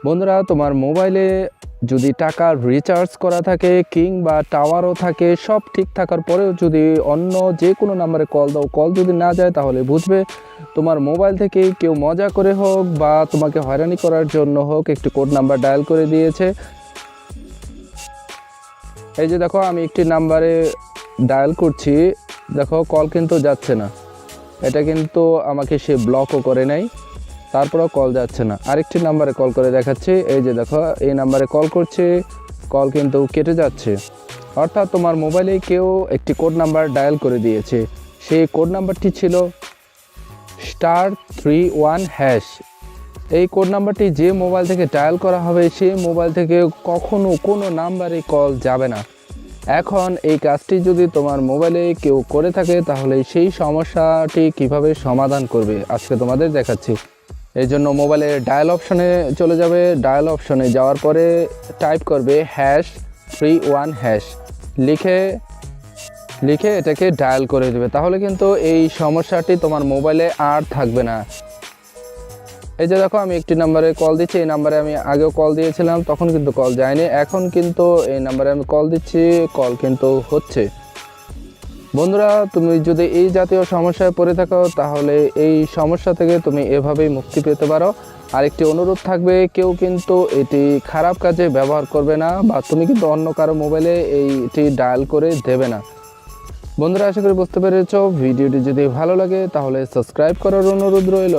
বন্ধুরা, তোমার মোবাইলে যদি টাকা রিচার্জ করা থাকে কিংবা টাওয়ারও থাকে, সব ঠিক থাকার পরেও যদি অন্য যে কোনো নাম্বারে কল দাও, কল যদি না যায়, তাহলে বুঝবে তোমার মোবাইল থেকে কেউ মজা করে হোক বা তোমাকে হয়রানি করার জন্য হোক একটি কোড নাম্বার ডায়াল করে দিয়েছে। এই যে দেখো, আমি একটি নাম্বারে ডায়াল করছি, দেখো কল কিন্তু যাচ্ছে না। এটা কিন্তু আমাকে সে ব্লকও করে নাই, তারপরেও কল যাচ্ছে না। আরেকটি নাম্বারে কল করে দেখাচ্ছি, এই যে দেখো এই নাম্বারে কল করছে, কল কিন্তু কেটে যাচ্ছে। অর্থাৎ তোমার মোবাইলে কেউ একটি কোড নাম্বার ডায়াল করে দিয়েছে। সেই কোড নাম্বারটি ছিল *31#। এই কোড নাম্বারটি যে মোবাইল থেকে ডায়াল করা হবে সেই মোবাইল থেকে কখনো কোনো নাম্বারে কল যাবে না। এখন এই কাজটি যদি তোমার মোবাইলে কেউ করে থাকে, তাহলে সেই সমস্যাটি কিভাবে সমাধান করবে আজকে তোমাদের দেখাচ্ছি। এই জন্য মোবাইলের ডায়াল অপশনে চলে যাবে। ডায়াল অপশনে যাওয়ার পরে টাইপ করবে #31# লিখে এটাকে ডায়াল করে দেবে। তাহলে কিন্তু এই সমস্যাটি তোমার মোবাইলে আর থাকবে না। এই যে দেখো, আমি একটি নাম্বারে কল দিচ্ছি। এই নাম্বারে আমি আগেও কল দিয়েছিলাম, তখন কিন্তু কল যায়নি। এখন কিন্তু এই নাম্বারে আমি কল দিচ্ছি, কল কিন্তু হচ্ছে। বন্ধুরা, তুমি যদি এই জাতীয় সমস্যায় পড়ে থাকো, তাহলে এই সমস্যা থেকে তুমি এভাবেই মুক্তি পেতে পারো। আরেকটি অনুরোধ থাকবে, কেউ কিন্তু এটি খারাপ কাজে ব্যবহার করবে না, বা তুমি কিন্তু অন্য কারো মোবাইলে এইটি ডায়াল করে দেবে না। বন্ধুরা, আশা করি বুঝতে পেরেছো। ভিডিওটি যদি ভালো লাগে তাহলে সাবস্ক্রাইব করার অনুরোধ রইল।